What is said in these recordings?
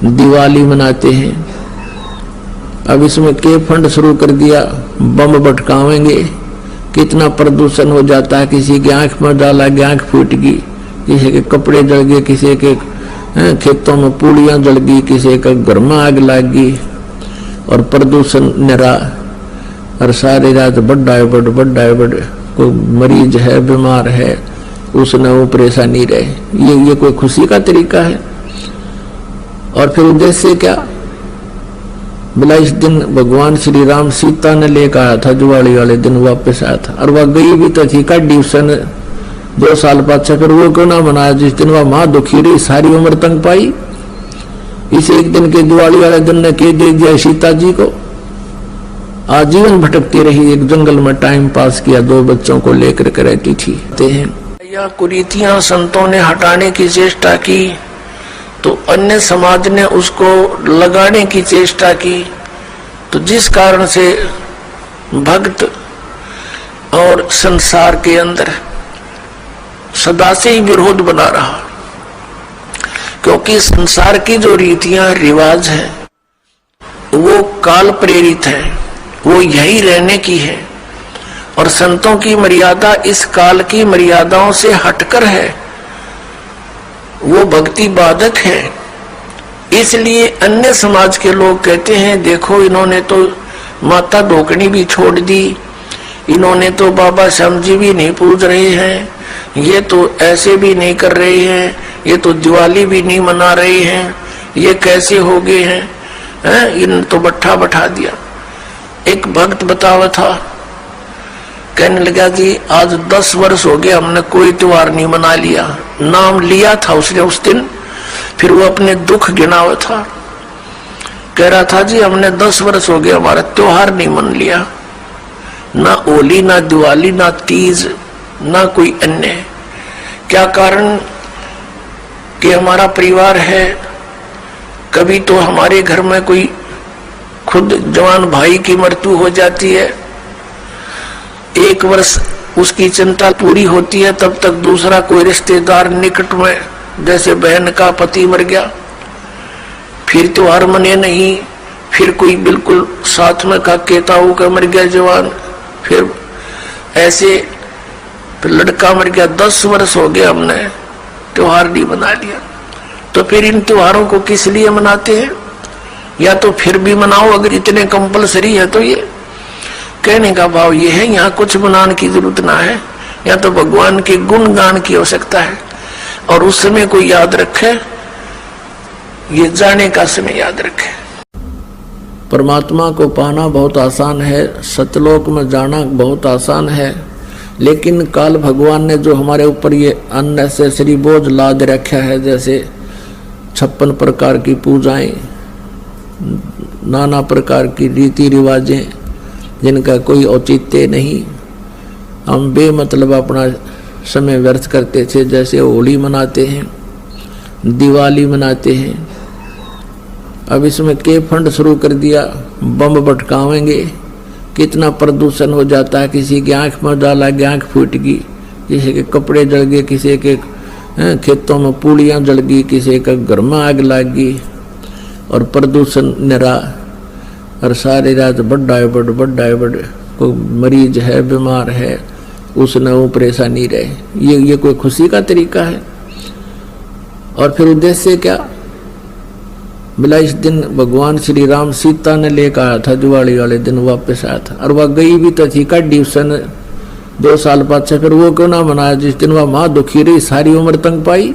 दिवाली मनाते हैं। अब इसमें के फंड शुरू कर दिया, बम भटकावेंगे, कितना प्रदूषण हो जाता है। किसी की आंख में डाला, आंख फूट गई, किसी के कपड़े जल गए, किसी के खेतों में पूड़ियां जल गई, किसी का घर में आग लग गई, और प्रदूषण निरा। और सारी रात बड़ा बड़ कोई मरीज है, बीमार है, उसने वो परेशानी रहे। ये कोई खुशी का तरीका है? और फिर उद्देश्य क्या? बोला इस दिन भगवान श्री राम सीता ने लेकर आया था, दिवाली वाले दिन वापस आया था, और वह गई भी तो थी कड्डी उसने 2 साल पाछे। फिर वो क्यों ना मनाया जिस दिन वह माँ दुखी रही, सारी उम्र तंग पाई। इस एक दिन के दिवाली वाले दिन ने कह दे दिया सीता जी को, आजीवन भटकती रही, एक जंगल में टाइम पास किया, 2 बच्चों को लेकर के रहती थी। या कुरीतियां संतों ने हटाने की चेष्टा की तो अन्य समाज ने उसको लगाने की चेष्टा की, तो जिस कारण से भक्त और संसार के अंदर सदा से ही विरोध बना रहा। क्योंकि संसार की जो रीतियां रिवाज है वो काल प्रेरित है, वो यही रहने की है, और संतों की मर्यादा इस काल की मर्यादाओं से हटकर है, वो भक्ति बाधक है। इसलिए अन्य समाज के लोग कहते हैं देखो इन्होंने तो माता ढोकनी भी छोड़ दी, इन्होंने तो बाबा श्याम जी भी नहीं पूज रहे हैं, ये तो ऐसे भी नहीं कर रहे हैं, ये तो दिवाली भी नहीं मना रहे हैं, ये कैसे हो गए हैं, इन तो बट्ठा बैठा दिया। एक भक्त बतावा था, कहने लगा जी आज 10 वर्ष हो गए हमने कोई त्योहार नहीं मना लिया। नाम लिया था उसने उस दिन, फिर वो अपने दुख गिनावा था, कह रहा था जी हमने 10 वर्ष हो गए हमारा त्योहार नहीं मन लिया, ना होली, ना दिवाली, ना तीज, ना कोई अन्य। क्या कारण? कि हमारा परिवार है, कभी तो हमारे घर में कोई खुद जवान भाई की मृत्यु हो जाती है, 1 वर्ष उसकी चिंता पूरी होती है, तब तक दूसरा कोई रिश्तेदार निकट में, जैसे बहन का पति मर गया, फिर त्योहार मने नहीं, फिर कोई बिल्कुल साथ में का केताऊ का मर गया जवान, फिर ऐसे फिर लड़का मर गया, 10 वर्ष हो गए हमने त्योहार नहीं मना लिया। तो फिर इन त्योहारों को किस लिए मनाते हैं? या तो फिर भी मनाओ अगर इतने कंपलसरी है तो। ये कहने का भाव ये है, यहाँ कुछ मनाने की जरूरत ना है, या तो भगवान के गुण गान की आवश्यकता है, और उस समय कोई याद रखे, ये जाने का समय याद रखे। परमात्मा को पाना बहुत आसान है, सतलोक में जाना बहुत आसान है, लेकिन काल भगवान ने जो हमारे ऊपर ये अननेसेसरी बोझ लाद रखा है, जैसे 56 प्रकार की पूजाएं, नाना प्रकार की रीति रिवाजें जिनका कोई औचित्य नहीं, हम बेमतलब अपना समय व्यर्थ करते थे। जैसे होली मनाते हैं, दिवाली मनाते हैं, अब इसमें के फंड शुरू कर दिया, बम भटकावेंगे, कितना प्रदूषण हो जाता है। किसी की आंख में डाला, आंख फूट गई, किसी के कपड़े जल गए, किसी के खेतों में पूड़ियां जल गई, किसी का घर में आग लग गई, और प्रदूषण निरा। और सारी रात बड़ा बड़ कोई मरीज है, बीमार है, उसने वो परेशानी रहे। ये कोई खुशी का तरीका है? और फिर उद्देश्य क्या? बोला इस दिन भगवान श्री राम सीता ने लेकर आया था, दिवाली वाले दिन वापस आया था, और वह गई भी तो थी कड्डी उसने 2 साल पाछे। फिर वो क्यों ना मनाया जिस दिन वह माँ दुखी रही, सारी उम्र तंग पाई।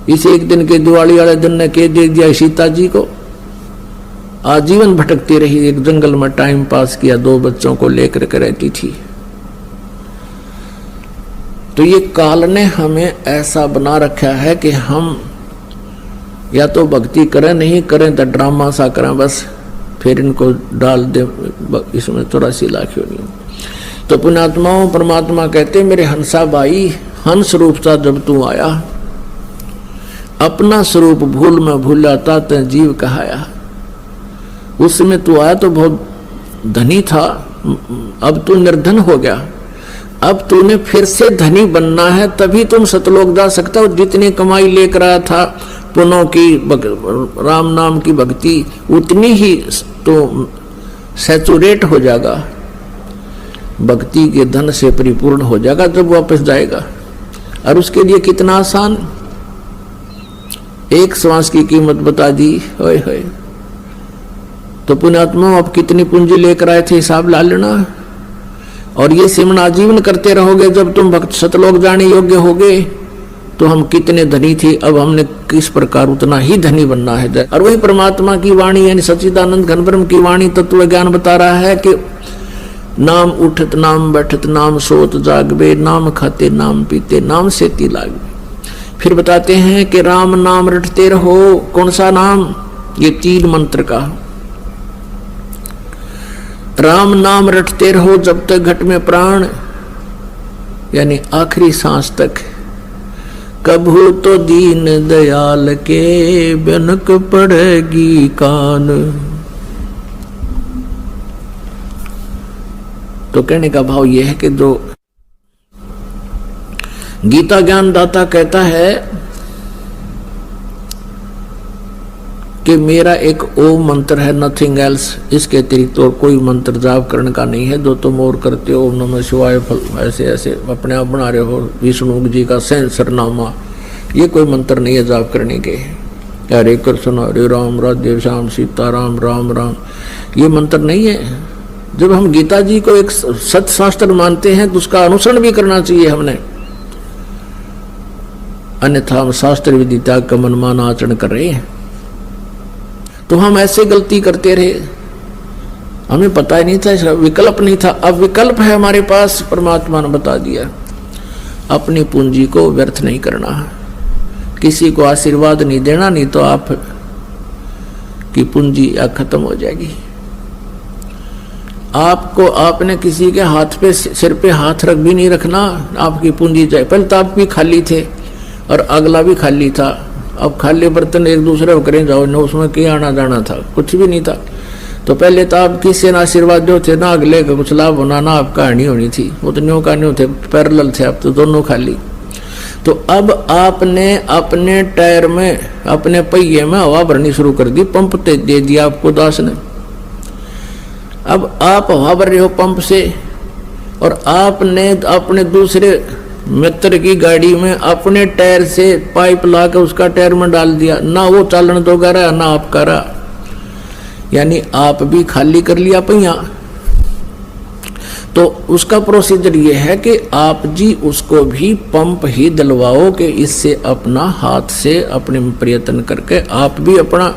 इस एक दिन के दिवाली वाले दिन ने कह दे दिया सीता जी को, आजीवन भटकती रही, एक जंगल में टाइम पास किया, 2 बच्चों को लेकर के रहती थी। तो ये काल ने हमें ऐसा बना रखा है कि हम या तो भक्ति करें, नहीं करें तो ड्रामा सा करें बस, फिर इनको डाल दे इसमें 84 लाख नहीं। तो पुण्यात्माओं, परमात्मा कहते मेरे हंसा भाई, हंस रूप था जब तू आया, अपना स्वरूप भूल में भूलाता ते जीव कहाया। उस समय तू आया तो बहुत धनी था, अब तू निर्धन हो गया, अब तूने फिर से धनी बनना है, तभी तुम सतलोक जा सकता हो। जितनी कमाई लेकर आया था पुनः की राम नाम की भक्ति उतनी ही तो सैचुरेट हो जागा, भक्ति के धन से परिपूर्ण हो जाएगा जब वापस जाएगा। और उसके लिए कितना आसान, एक श्वास की कीमत बता दी, होय होय। तो पुण्यात्मा आप कितनी पूंजी लेकर आए थे हिसाब ला लेना। और ये सिमरन आजीवन करते रहोगे, जब तुम भक्त सतलोक जाने योग्य होगे तो हम कितने धनी थे, अब हमने किस प्रकार उतना ही धनी बनना है। और वही परमात्मा की वाणी यानी सच्चिदानंद घन ब्रह्म की वाणी तत्व ज्ञान बता रहा है कि नाम उठत नाम बैठत नाम सोत जागबे, नाम खाते नाम पीते नाम सेती लागबे। फिर बताते हैं कि राम नाम रटते रहो। कौन सा नाम? ये 3 मंत्र का राम नाम रटते रहो जब तक घट में प्राण, यानी आखिरी सांस तक। कभू तो दीन दयाल के बिनक पड़ेगी कान। तो कहने का भाव यह है कि जो गीता ज्ञान दाता कहता है कि मेरा एक ओम मंत्र है, नथिंग एल्स, इसके अतिरिक्त और कोई मंत्र जाप करने का नहीं है। जो तुम और करते हो ओम नमः शिवाय फल ऐसे ऐसे अपने आप बना रहे हो, विष्णु जी का सरनामा, ये कोई मंत्र नहीं है जाप करने के। हरे कृष्ण हरे राम राधे श्याम सीताराम राम राम, ये मंत्र नहीं है। जब हम गीता जी को एक सत्य शास्त्र मानते हैं तो उसका अनुसरण भी करना चाहिए हमने, अन्यथा हम शास्त्र विधि त्याग का मनमाना आचरण कर रहे हैं। तो हम ऐसे गलती करते रहे, हमें पता ही नहीं था, इसका विकल्प नहीं था। अब विकल्प है हमारे पास, परमात्मा ने बता दिया। अपनी पूंजी को व्यर्थ नहीं करना, किसी को आशीर्वाद नहीं देना, नहीं तो आप की पूंजी खत्म हो जाएगी। आपको आपने किसी के हाथ पे सिर पे हाथ रख भी नहीं रखना, आपकी पूंजी जाए। पहले तो आप भी खाली थे और अगला भी खाली था। अब खाली बर्तन एक दूसरे को करें जाओ ना, उसमें क्या आना जाना था, कुछ भी नहीं था। तो पहले तो आप किसी ना आशीर्वाद जो थे ना अगले का कुछ लाभ होना ना आपका हानि होनी थी, वो तो न्यू का न्यू थे, पैरेलल थे, अब तो दोनों खाली। तो अब आपने अपने टायर में अपने पहिए में हवा भरनी शुरू कर दी, पंप दे दिया आपको दास ने। अब आप हवा भर रहे हो पंप से, और आपने अपने दूसरे मित्र की गाड़ी में अपने टायर से पाइप लाकर उसका टायर में डाल दिया, ना वो चालन दोगा रहा ना आपका रहा, यानी आप भी खाली कर लिया पहिया। तो उसका प्रोसीजर ये है कि आप जी उसको भी पंप ही दिलवाओ कि इससे अपना हाथ से अपने प्रयत्न करके आप भी अपना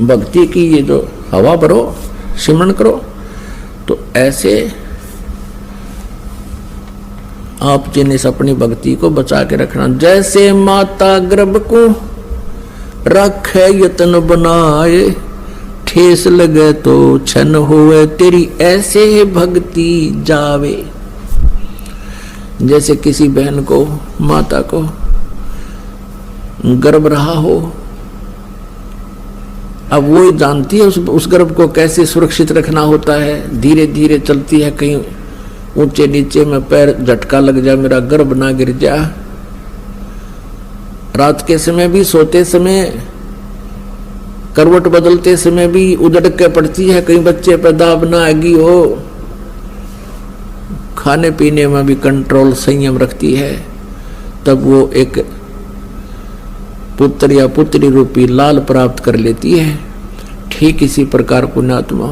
भक्ति की ये जो हवा भरो, सिमरन करो। तो ऐसे आप जिन्हें अपनी भक्ति को बचा के रखना। जैसे माता गर्भ को रखे यत्न बनाए, ठेस लगे तो छन होवे तेरी ऐसे भक्ति जावे। जैसे किसी बहन को, माता को गर्भ रहा हो, अब वो ही जानती है उस गर्भ को कैसे सुरक्षित रखना होता है। धीरे धीरे चलती है, कहीं ऊंचे नीचे में पैर झटका लग जाए, मेरा गर्भ ना गिर जा। रात के समय भी, सोते समय, करवट बदलते समय भी उधड़ के पड़ती है, कहीं बच्चे पर दाब ना आएगी हो। खाने पीने में भी कंट्रोल संयम रखती है, तब वो एक पुत्र या पुत्री रूपी लाल प्राप्त कर लेती है। ठीक इसी प्रकार पुण्यात्मा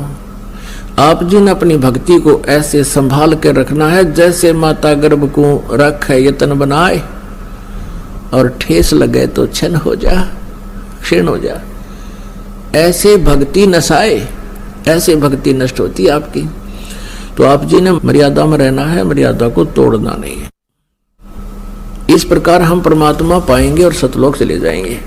आप जिन अपनी भक्ति को ऐसे संभाल कर रखना है, जैसे माता गर्भ को रखे यत्न बनाए और ठेस लगे तो क्षण हो जा, क्षीण हो जा। ऐसे भक्ति नसाए, ऐसे भक्ति नष्ट होती है आपकी। तो आप जी ने मर्यादा में रहना है, मर्यादा को तोड़ना नहीं है। इस प्रकार हम परमात्मा पाएंगे और सतलोक चले जाएंगे।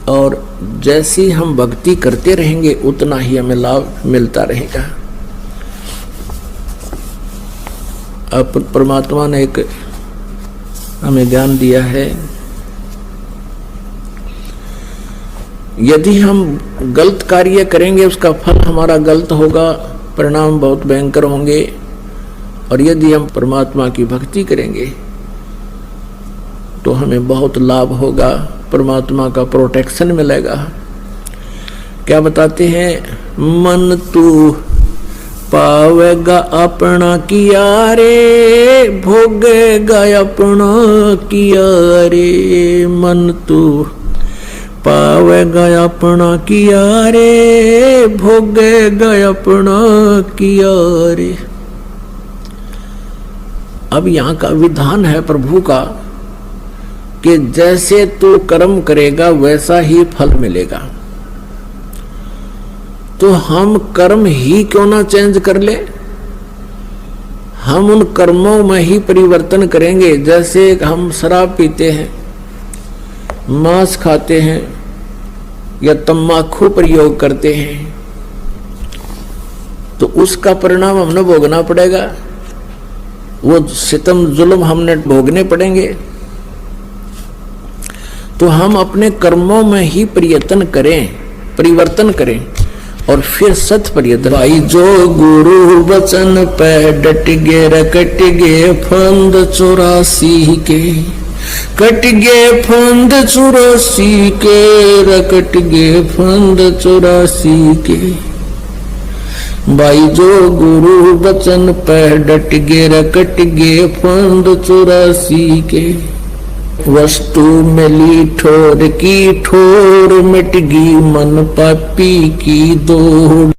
और जैसी हम भक्ति करते रहेंगे उतना ही हमें लाभ मिलता रहेगा। अब परमात्मा ने एक हमें ज्ञान दिया है, यदि हम गलत कार्य करेंगे उसका फल हमारा गलत होगा, परिणाम बहुत भयंकर होंगे। और यदि हम परमात्मा की भक्ति करेंगे तो हमें बहुत लाभ होगा, परमात्मा का प्रोटेक्शन मिलेगा। क्या बताते हैं, मन तू पावेगा अपना किया रे, भोगेगा अपना किया रे। मन तू पावेगा अपना किया रे, भोगेगा अपना किया रे। अब यहाँ का विधान है प्रभु का कि जैसे तू कर्म करेगा वैसा ही फल मिलेगा। तो हम कर्म ही क्यों ना चेंज कर ले, हम उन कर्मों में ही परिवर्तन करेंगे। जैसे हम शराब पीते हैं, मांस खाते हैं या तम्बाकू प्रयोग करते हैं, तो उसका परिणाम हमने भोगना पड़ेगा, वो सितम जुल्म हमने भोगने पड़ेंगे। तो हम अपने कर्मों में ही परिवर्तन करें और फिर सत प्रयत्न। भाई जो गुरु वचन पे डट गे रकट गे फंद 84 के, कट गे फंद 84 के, रकट गे फंद 84 के। भाई जो गुरु वचन पे डट गे रकट गे फंद 84 के। वस्तु मिली ठोर की ठोर, मिट गई मन पापी की दौड़।